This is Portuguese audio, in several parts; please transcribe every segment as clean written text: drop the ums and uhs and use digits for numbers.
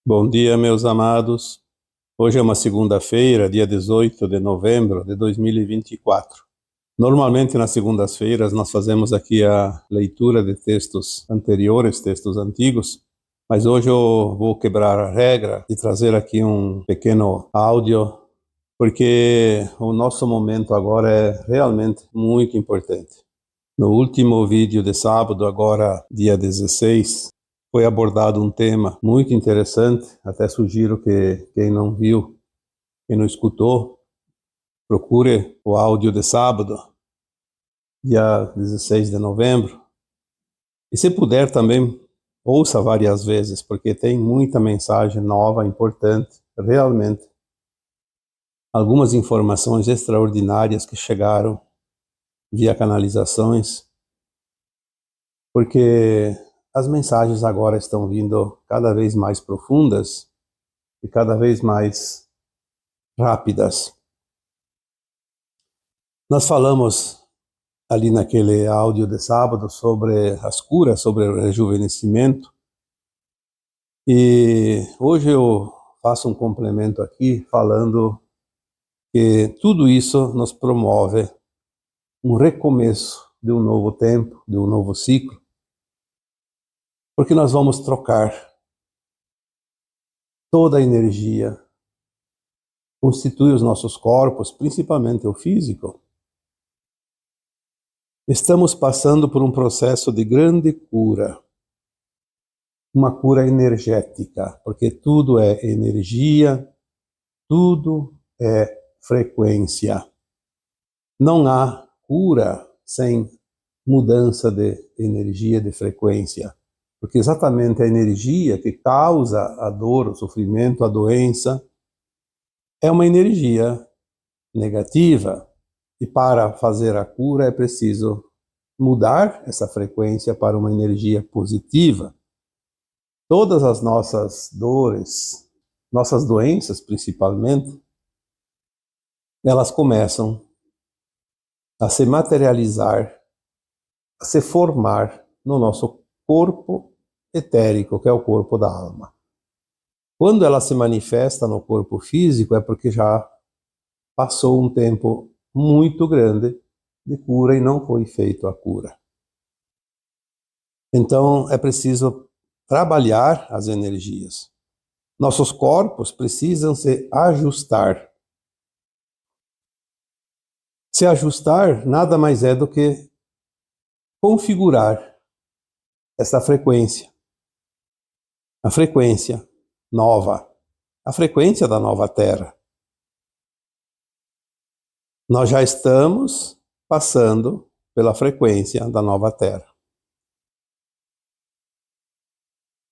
Bom dia, meus amados. Hoje é uma segunda-feira, dia 18 de novembro de 2024. Normalmente, nas segundas-feiras, nós fazemos aqui a leitura de textos anteriores, textos antigos, mas hoje eu vou quebrar a regra e trazer aqui um pequeno áudio, porque o nosso momento agora é realmente muito importante. No último vídeo de sábado, agora dia 16, foi abordado um tema muito interessante. Até sugiro que quem não viu, quem não escutou, procure o áudio de sábado, dia 16 de novembro. E se puder também, ouça várias vezes, porque tem muita mensagem nova, importante, realmente. Algumas informações extraordinárias que chegaram via canalizações, porque as mensagens agora estão vindo cada vez mais profundas e cada vez mais rápidas. Nós falamos ali naquele áudio de sábado sobre as curas, sobre o rejuvenescimento, e hoje eu faço um complemento aqui falando que tudo isso nos promove um recomeço de um novo tempo, de um novo ciclo, porque nós vamos trocar toda a energia, constitui os nossos corpos, principalmente o físico. Estamos passando por um processo de grande cura, uma cura energética, porque tudo é energia, tudo é frequência. Não há cura sem mudança de energia, de frequência, porque exatamente a energia que causa a dor, o sofrimento, a doença, é uma energia negativa. E para fazer a cura é preciso mudar essa frequência para uma energia positiva. Todas as nossas dores, nossas doenças principalmente, elas começam a se materializar, a se formar no nosso corpo etérico, que é o corpo da alma. Quando ela se manifesta no corpo físico, é porque já passou um tempo muito grande de cura e não foi feita a cura. Então, é preciso trabalhar as energias. Nossos corpos precisam se ajustar. Se ajustar nada mais é do que configurar essa frequência. A frequência nova. A frequência da nova Terra. Nós já estamos passando pela frequência da nova Terra.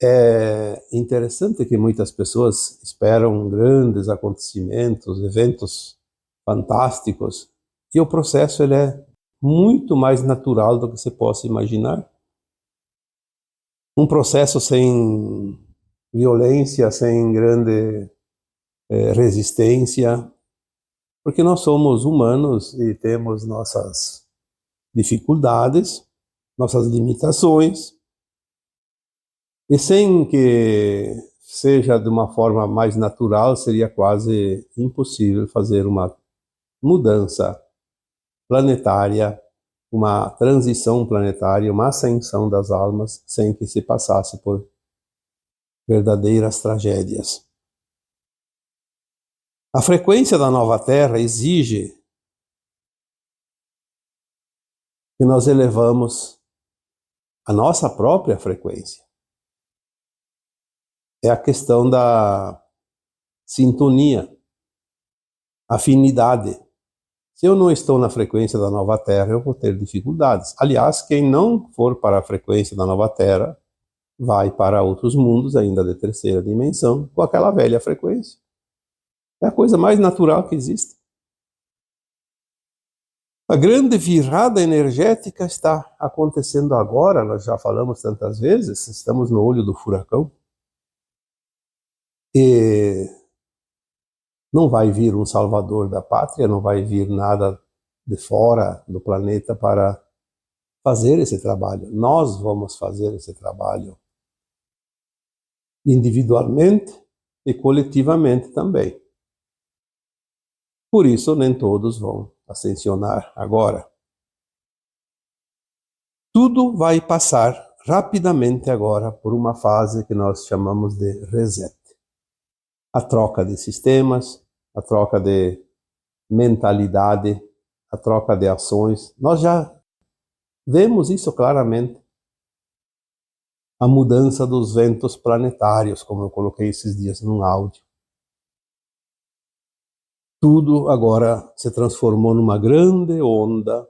É interessante que muitas pessoas esperam grandes acontecimentos, eventos fantásticos, e o processo ele é muito mais natural do que você possa imaginar. Um processo sem violência, sem grande resistência, porque nós somos humanos e temos nossas dificuldades, nossas limitações, e sem que seja de uma forma mais natural, seria quase impossível fazer uma mudança planetária, uma transição planetária, uma ascensão das almas, sem que se passasse por verdadeiras tragédias. A frequência da nova Terra exige que nós elevamos a nossa própria frequência. É a questão da sintonia, afinidade. Se eu não estou na frequência da nova Terra, eu vou ter dificuldades. Aliás, quem não for para a frequência da nova Terra, vai para outros mundos, ainda de terceira dimensão, com aquela velha frequência. É a coisa mais natural que existe. A grande virada energética está acontecendo agora, nós já falamos tantas vezes, estamos no olho do furacão. E não vai vir um salvador da pátria, não vai vir nada de fora do planeta para fazer esse trabalho. Nós vamos fazer esse trabalho individualmente e coletivamente também. Por isso, nem todos vão ascensionar agora. Tudo vai passar rapidamente agora por uma fase que nós chamamos de reset. A troca de sistemas, a troca de mentalidade, a troca de ações. Nós já vemos isso claramente. A mudança dos ventos planetários, como eu coloquei esses dias num áudio. Tudo agora se transformou numa grande onda,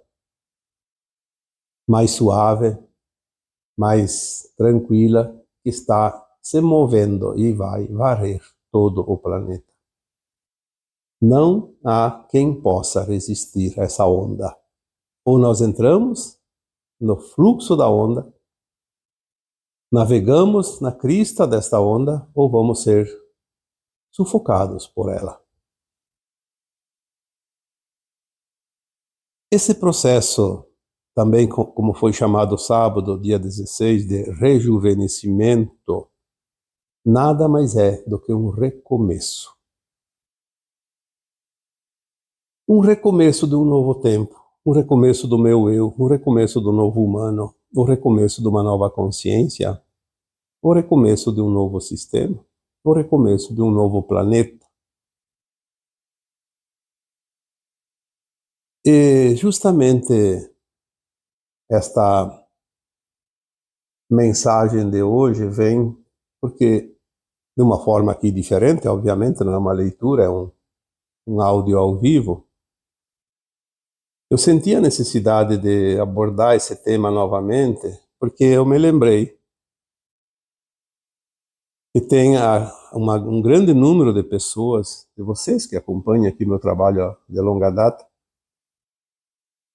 mais suave, mais tranquila, que está se movendo e vai varrer todo o planeta. Não há quem possa resistir a essa onda. Ou nós entramos no fluxo da onda, navegamos na crista desta onda, ou vamos ser sufocados por ela. Esse processo, também como foi chamado sábado, dia 16, de rejuvenescimento, nada mais é do que um recomeço. Um recomeço de um novo tempo, um recomeço do meu eu, um recomeço do novo humano, um recomeço de uma nova consciência, o recomeço de um novo sistema, o recomeço de um novo planeta. E justamente esta mensagem de hoje vem porque, de uma forma aqui diferente, obviamente, não é uma leitura, é um áudio ao vivo, eu senti a necessidade de abordar esse tema novamente, porque eu me lembrei que tem um grande número de pessoas, de vocês que acompanham aqui meu trabalho de longa data,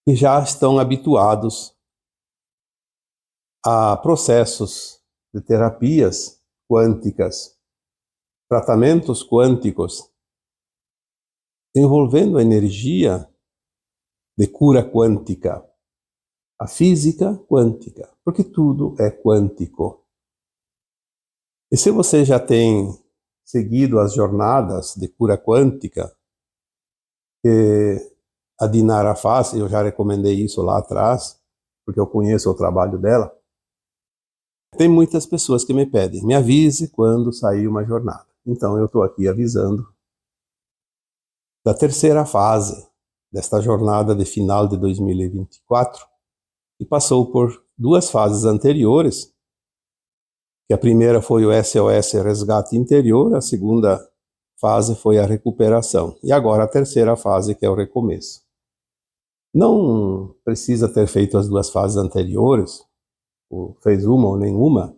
que já estão habituados a processos de terapias quânticas, tratamentos quânticos, envolvendo a energia de cura quântica, a física quântica, porque tudo é quântico. E se você já tem seguido as jornadas de cura quântica, que a Dinara faz, eu já recomendei isso lá atrás, porque eu conheço o trabalho dela, tem muitas pessoas que me pedem, me avise quando sair uma jornada. Então eu estou aqui avisando da terceira fase desta jornada de final de 2024, que passou por duas fases anteriores, que a primeira foi o SOS Resgate Interior, a segunda fase foi a recuperação, e agora a terceira fase, que é o recomeço. Não precisa ter feito as duas fases anteriores, ou fez uma ou nenhuma.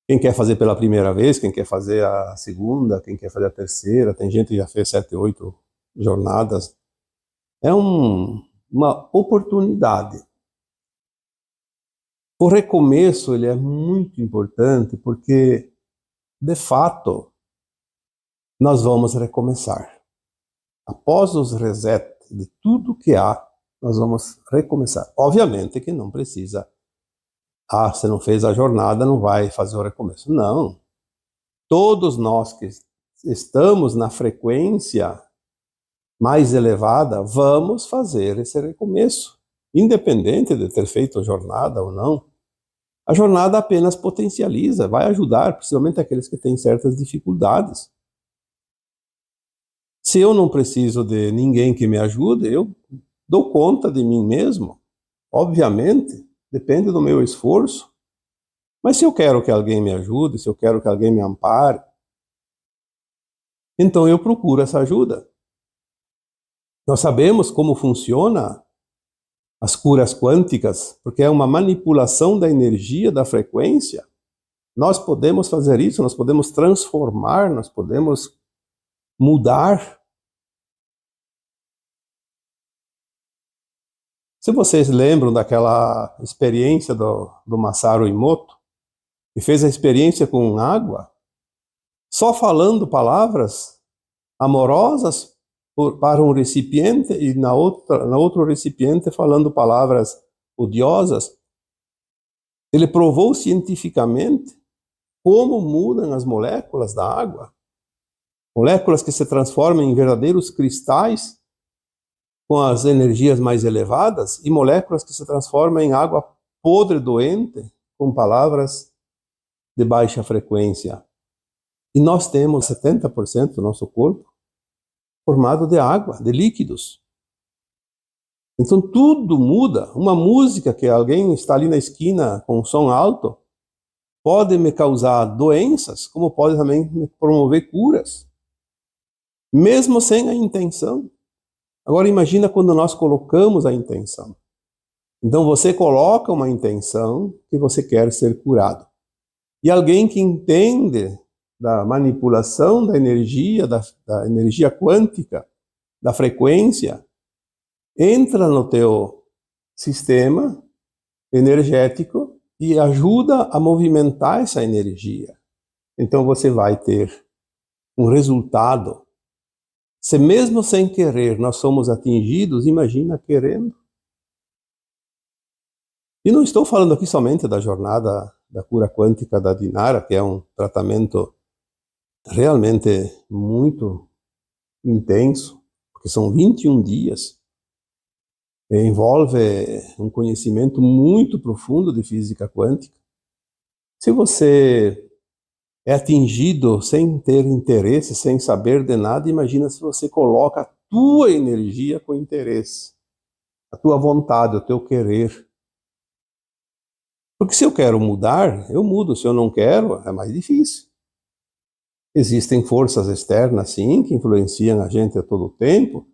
Quem quer fazer pela primeira vez, quem quer fazer a segunda, quem quer fazer a terceira, tem gente que já fez 7, 8 jornadas. É uma oportunidade. O recomeço ele é muito importante porque, de fato, nós vamos recomeçar. Após os resets de tudo que há, nós vamos recomeçar. Obviamente que não precisa. Você não fez a jornada, não vai fazer o recomeço. Não. Todos nós que estamos na frequência mais elevada, vamos fazer esse recomeço. Independente de ter feito a jornada ou não. A jornada apenas potencializa, vai ajudar, principalmente aqueles que têm certas dificuldades. Se eu não preciso de ninguém que me ajude, eu dou conta de mim mesmo. Obviamente, depende do meu esforço. Mas se eu quero que alguém me ajude, se eu quero que alguém me ampare, então eu procuro essa ajuda. Nós sabemos como funciona as curas quânticas, porque é uma manipulação da energia, da frequência. Nós podemos fazer isso, nós podemos transformar, nós podemos mudar. Se vocês lembram daquela experiência do Masaru Emoto, que fez a experiência com água, só falando palavras amorosas para um recipiente e na outro recipiente falando palavras odiosas, ele provou cientificamente como mudam as moléculas da água. Moléculas que se transformam em verdadeiros cristais com as energias mais elevadas e moléculas que se transformam em água podre doente com palavras de baixa frequência. E nós temos 70% do nosso corpo formado de água, de líquidos. Então tudo muda. Uma música que alguém está ali na esquina com um som alto pode me causar doenças, como pode também me promover curas, mesmo sem a intenção. Agora imagina quando nós colocamos a intenção. Então você coloca uma intenção que você quer ser curado. E alguém que entende da manipulação da energia quântica, da frequência, entra no teu sistema energético e ajuda a movimentar essa energia. Então você vai ter um resultado. Se mesmo sem querer nós somos atingidos, imagina querendo. E não estou falando aqui somente da jornada da cura quântica da Dinara, que é um tratamento realmente muito intenso, porque são 21 dias. Envolve um conhecimento muito profundo de física quântica. Se você é atingido sem ter interesse, sem saber de nada, imagina se você coloca a tua energia com interesse, a tua vontade, o teu querer. Porque se eu quero mudar, eu mudo. Se eu não quero, é mais difícil. Existem forças externas, sim, que influenciam a gente a todo tempo.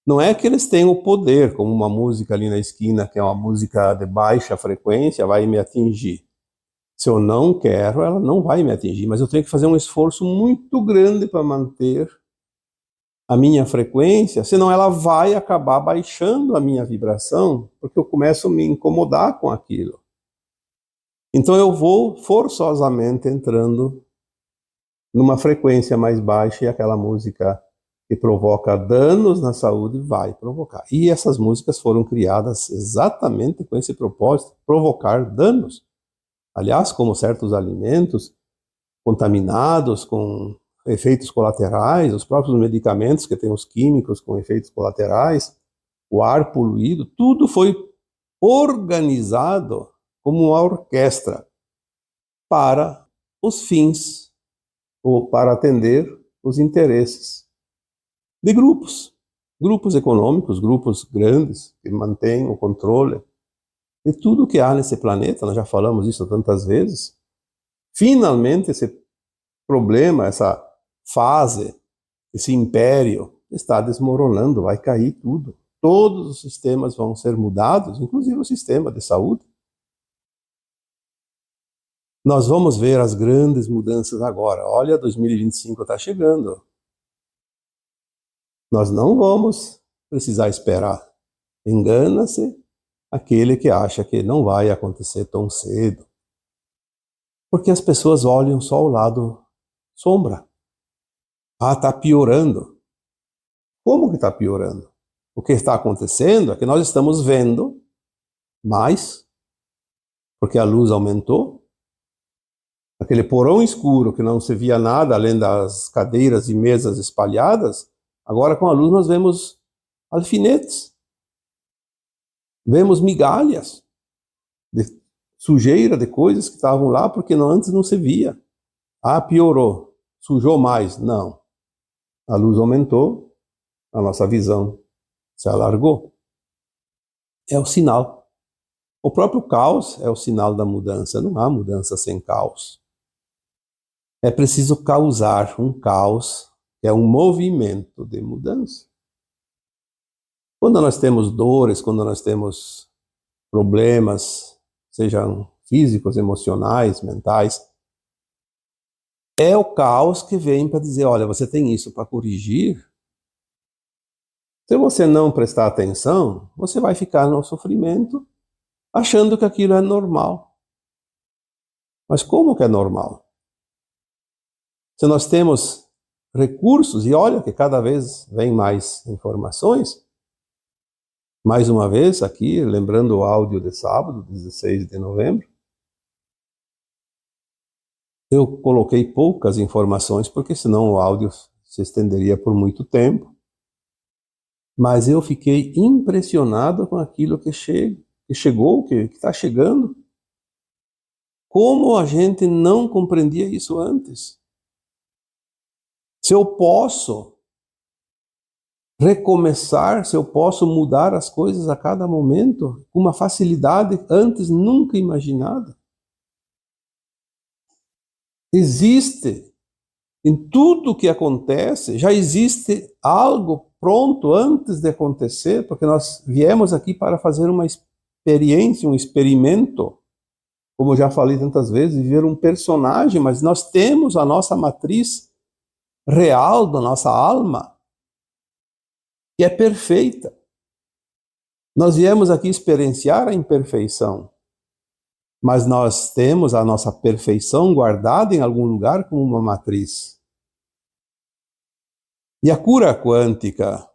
Não é que eles têm o poder, como uma música ali na esquina, que é uma música de baixa frequência, vai me atingir. Se eu não quero, ela não vai me atingir, mas eu tenho que fazer um esforço muito grande para manter a minha frequência, senão ela vai acabar baixando a minha vibração, porque eu começo a me incomodar com aquilo. Então eu vou forçosamente entrando numa frequência mais baixa e aquela música que provoca danos na saúde vai provocar. E essas músicas foram criadas exatamente com esse propósito, provocar danos. Aliás, como certos alimentos contaminados com efeitos colaterais, os próprios medicamentos que têm os químicos com efeitos colaterais, o ar poluído, tudo foi organizado como uma orquestra para os fins ou para atender os interesses de grupos econômicos, grupos grandes que mantêm o controle de tudo que há nesse planeta. Nós já falamos isso tantas vezes. Finalmente esse problema, essa fase, esse império está desmoronando, vai cair tudo. Todos os sistemas vão ser mudados, inclusive o sistema de saúde. Nós vamos ver as grandes mudanças agora. Olha, 2025 está chegando. Nós não vamos precisar esperar. Engana-se aquele que acha que não vai acontecer tão cedo. Porque as pessoas olham só o lado sombra. Ah, está piorando. Como que está piorando? O que está acontecendo é que nós estamos vendo mais, porque a luz aumentou. Aquele porão escuro que não se via nada além das cadeiras e mesas espalhadas, agora com a luz nós vemos alfinetes, vemos migalhas de sujeira, de coisas que estavam lá porque antes não se via. Ah, piorou, sujou mais. Não. A luz aumentou, a nossa visão se alargou. É o sinal. O próprio caos é o sinal da mudança. Não há mudança sem caos. É preciso causar um caos, que é um movimento de mudança. Quando nós temos dores, quando nós temos problemas, sejam físicos, emocionais, mentais, é o caos que vem para dizer, olha, você tem isso para corrigir. Se você não prestar atenção, você vai ficar no sofrimento, achando que aquilo é normal. Mas como que é normal? Se nós temos recursos, e olha que cada vez vem mais informações, mais uma vez aqui, lembrando o áudio de sábado, 16 de novembro, eu coloquei poucas informações, porque senão o áudio se estenderia por muito tempo, mas eu fiquei impressionado com aquilo que chegou, que está chegando. Como a gente não compreendia isso antes? Se eu posso recomeçar, se eu posso mudar as coisas a cada momento, com uma facilidade antes nunca imaginada. Existe, em tudo que acontece, já existe algo pronto antes de acontecer, porque nós viemos aqui para fazer uma experiência, um experimento, como eu já falei tantas vezes, viver um personagem, mas nós temos a nossa matriz real da nossa alma, que é perfeita. Nós viemos aqui experienciar a imperfeição, mas nós temos a nossa perfeição guardada em algum lugar como uma matriz. E a cura quântica,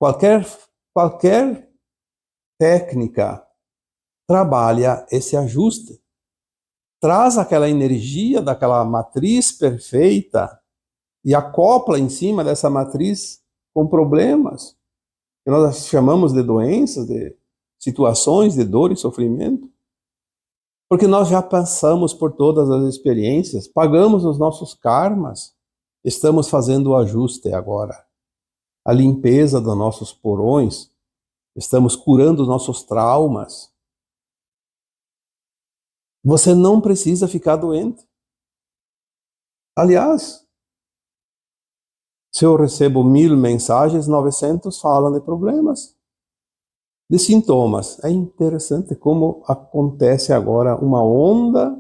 qualquer técnica trabalha esse ajuste, traz aquela energia daquela matriz perfeita e acopla em cima dessa matriz com problemas, que nós chamamos de doenças, de situações de dor e sofrimento, porque nós já passamos por todas as experiências, pagamos os nossos karmas, estamos fazendo o ajuste agora, a limpeza dos nossos porões, estamos curando os nossos traumas. Você não precisa ficar doente. Aliás, se eu recebo 1000 mensagens, 900 falam de problemas, de sintomas. É interessante como acontece agora uma onda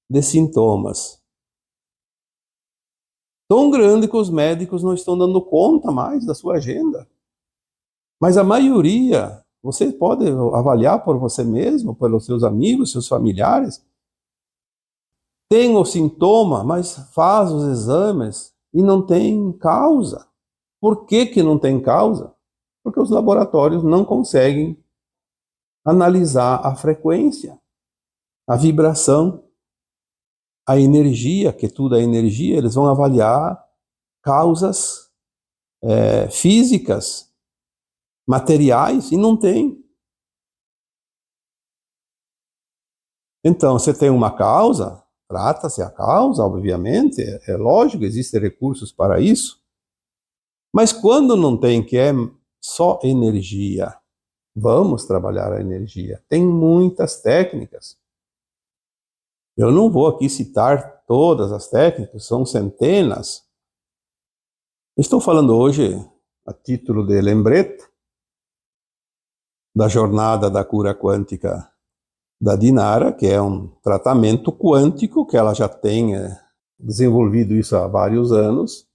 de sintomas tão grande que os médicos não estão dando conta mais da sua agenda. Mas a maioria, você pode avaliar por você mesmo, pelos seus amigos, seus familiares, tem o sintoma, mas faz os exames e não tem causa. Por que não tem causa? Porque os laboratórios não conseguem analisar a frequência, a vibração, a energia, que tudo é energia. Eles vão avaliar causas físicas, materiais, e não tem. Então, você tem uma causa, trata-se a causa, obviamente, é lógico, existem recursos para isso. Mas quando não tem, que é só energia, vamos trabalhar a energia. Tem muitas técnicas. Eu não vou aqui citar todas as técnicas, são centenas. Estou falando hoje, a título de lembrete, da jornada da cura quântica da Dinara, que é um tratamento quântico, que ela já tem desenvolvido isso há vários anos,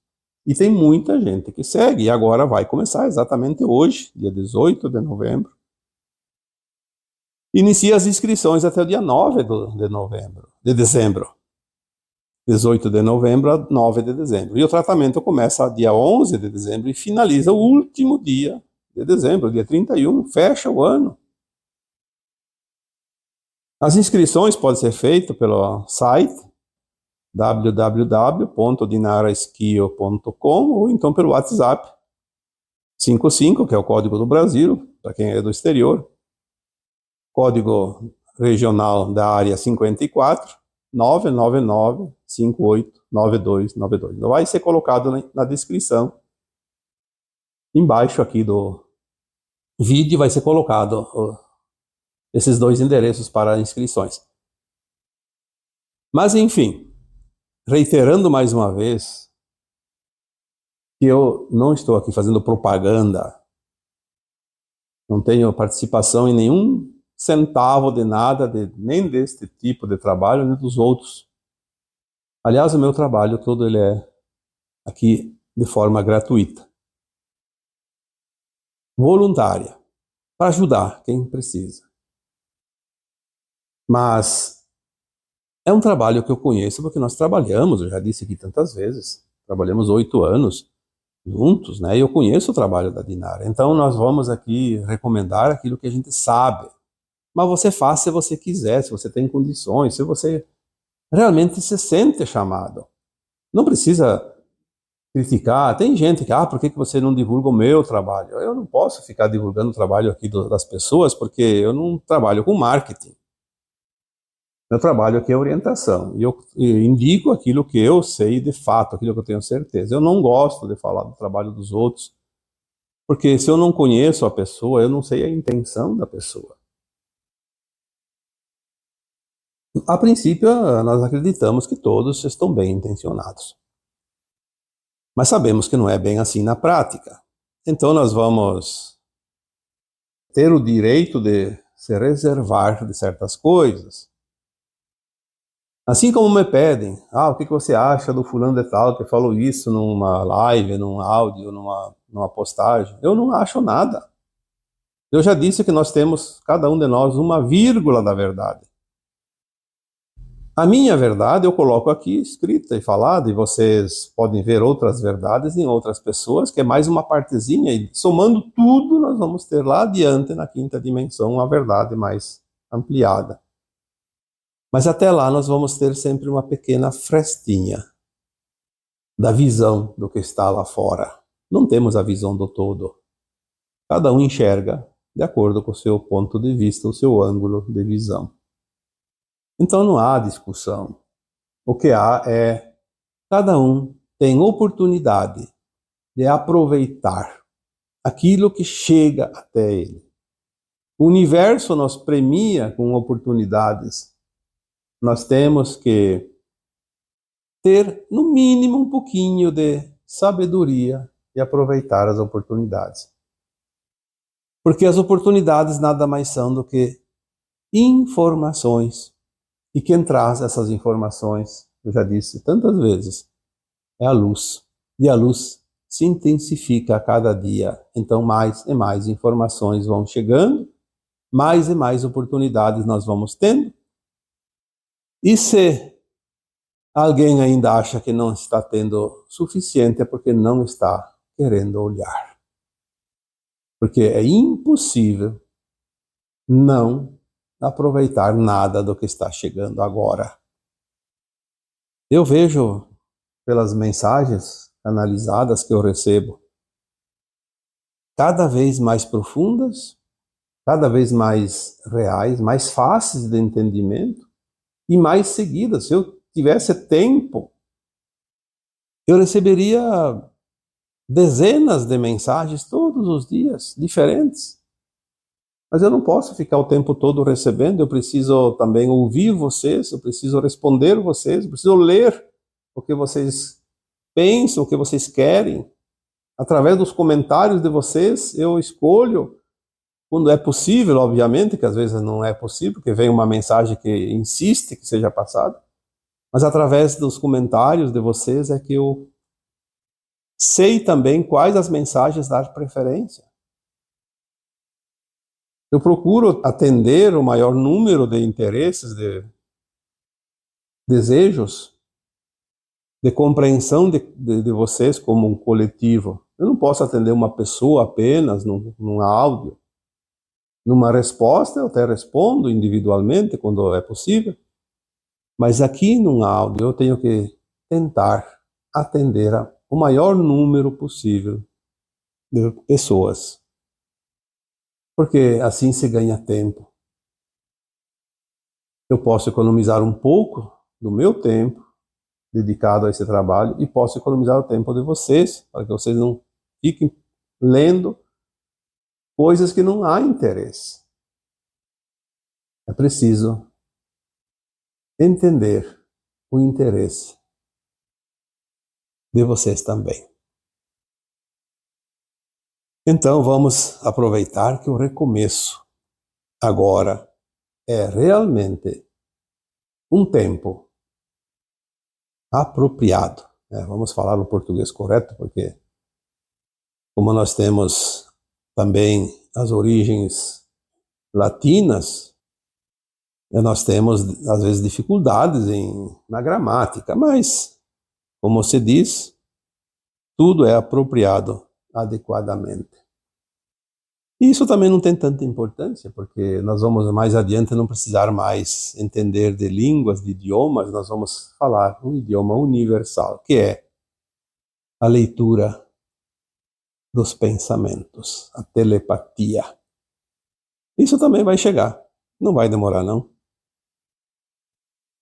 e tem muita gente que segue, e agora vai começar exatamente hoje, dia 18 de novembro. Inicia as inscrições até o dia 9 de dezembro. 18 de novembro a 9 de dezembro. E o tratamento começa dia 11 de dezembro e finaliza o último dia de dezembro, dia 31, fecha o ano. As inscrições podem ser feitas pelo site www.dinaraskio.com ou então pelo WhatsApp 55, que é o código do Brasil, para quem é do exterior. Código regional da área 54, 999-589292. Vai ser colocado na descrição. Embaixo aqui do vídeo vai ser colocado esses dois endereços para inscrições. Mas, enfim, reiterando mais uma vez, que eu não estou aqui fazendo propaganda, não tenho participação em nenhum centavo de nada, nem deste tipo de trabalho, nem dos outros. Aliás, o meu trabalho todo ele é aqui de forma gratuita, voluntária, para ajudar quem precisa. Mas é um trabalho que eu conheço porque nós trabalhamos, eu já disse aqui tantas vezes, trabalhamos 8 anos juntos, né? E eu conheço o trabalho da Dinara. Então nós vamos aqui recomendar aquilo que a gente sabe. Mas você faz se você quiser, se você tem condições, se você realmente se sente chamado. Não precisa criticar. Tem gente que, por que você não divulga o meu trabalho? Eu não posso ficar divulgando o trabalho aqui das pessoas, porque eu não trabalho com marketing. Meu trabalho aqui é orientação, e eu indico aquilo que eu sei de fato, aquilo que eu tenho certeza. Eu não gosto de falar do trabalho dos outros, porque se eu não conheço a pessoa, eu não sei a intenção da pessoa. A princípio, nós acreditamos que todos estão bem intencionados. Mas sabemos que não é bem assim na prática. Então nós vamos ter o direito de se reservar de certas coisas. Assim como me pedem, o que você acha do fulano de tal que falou isso numa live, num áudio, numa postagem? Eu não acho nada. Eu já disse que nós temos, cada um de nós, uma vírgula da verdade. A minha verdade eu coloco aqui escrita e falada, e vocês podem ver outras verdades em outras pessoas, que é mais uma partezinha, e somando tudo, nós vamos ter lá adiante, na quinta dimensão, uma verdade mais ampliada. Mas até lá nós vamos ter sempre uma pequena frestinha da visão do que está lá fora. Não temos a visão do todo. Cada um enxerga de acordo com o seu ponto de vista, o seu ângulo de visão. Então não há discussão. O que há é, cada um tem oportunidade de aproveitar aquilo que chega até ele. O universo nos premia com oportunidades. Nós temos que ter, no mínimo, um pouquinho de sabedoria e aproveitar as oportunidades. Porque as oportunidades nada mais são do que informações. E quem traz essas informações, eu já disse tantas vezes, é a luz. E a luz se intensifica a cada dia. Então, mais e mais informações vão chegando, mais e mais oportunidades nós vamos tendo. E se alguém ainda acha que não está tendo suficiente, é porque não está querendo olhar. Porque é impossível não aproveitar nada do que está chegando agora. Eu vejo pelas mensagens canalizadas que eu recebo, cada vez mais profundas, cada vez mais reais, mais fáceis de entendimento e mais seguidas. Se eu tivesse tempo, eu receberia dezenas de mensagens todos os dias, diferentes. Mas eu não posso ficar o tempo todo recebendo, eu preciso também ouvir vocês, eu preciso responder vocês, eu preciso ler o que vocês pensam, o que vocês querem. Através dos comentários de vocês, eu escolho, quando é possível, obviamente, que às vezes não é possível, porque vem uma mensagem que insiste que seja passada, mas através dos comentários de vocês é que eu sei também quais as mensagens dar preferência. Eu procuro atender o maior número de interesses, de desejos, de compreensão de vocês como um coletivo. Eu não posso atender uma pessoa apenas num áudio. Numa resposta, eu até respondo individualmente, quando é possível. Mas aqui num áudio, eu tenho que tentar atender o maior número possível de pessoas. Porque assim se ganha tempo. Eu posso economizar um pouco do meu tempo dedicado a esse trabalho e posso economizar o tempo de vocês, para que vocês não fiquem lendo coisas que não há interesse. É preciso entender o interesse de vocês também. Então vamos aproveitar que o recomeço agora é realmente um tempo apropriado. Vamos falar o português correto, porque como nós temos também as origens latinas, nós temos às vezes dificuldades na gramática, mas, como se diz, tudo é apropriado adequadamente. E isso também não tem tanta importância, porque nós vamos mais adiante não precisar mais entender de línguas, de idiomas, nós vamos falar um idioma universal, que é a leitura dos pensamentos, a telepatia. Isso também vai chegar, não vai demorar não.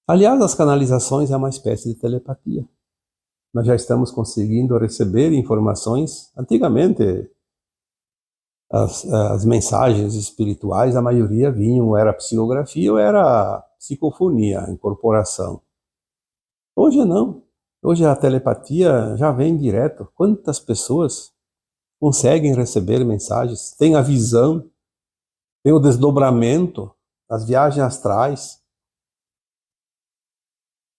Aliás, as canalizações é uma espécie de telepatia. Nós já estamos conseguindo receber informações. Antigamente, as mensagens espirituais, a maioria vinham, era psicografia ou era psicofonia, incorporação. Hoje não. Hoje a telepatia já vem direto. Quantas pessoas conseguem receber mensagens? Tem a visão, tem o desdobramento, as viagens astrais.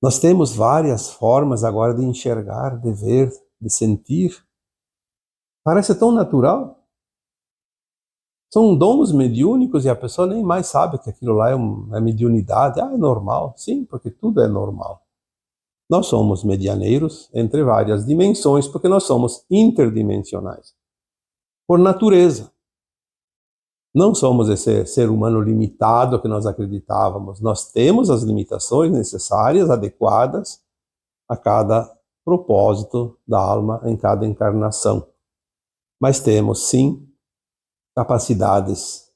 Nós temos várias formas agora de enxergar, de ver, de sentir. Parece tão natural. São dons mediúnicos e a pessoa nem mais sabe que aquilo lá é mediunidade. Ah, é normal. Sim, porque tudo é normal. Nós somos medianeiros entre várias dimensões, porque nós somos interdimensionais. Por natureza. Não somos esse ser humano limitado que nós acreditávamos. Nós temos as limitações necessárias, adequadas a cada propósito da alma em cada encarnação. Mas temos, sim, capacidades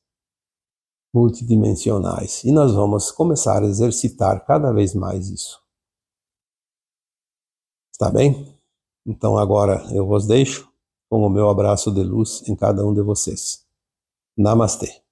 multidimensionais. E nós vamos começar a exercitar cada vez mais isso. Está bem? Então agora eu vos deixo com o meu abraço de luz em cada um de vocês. Namastê.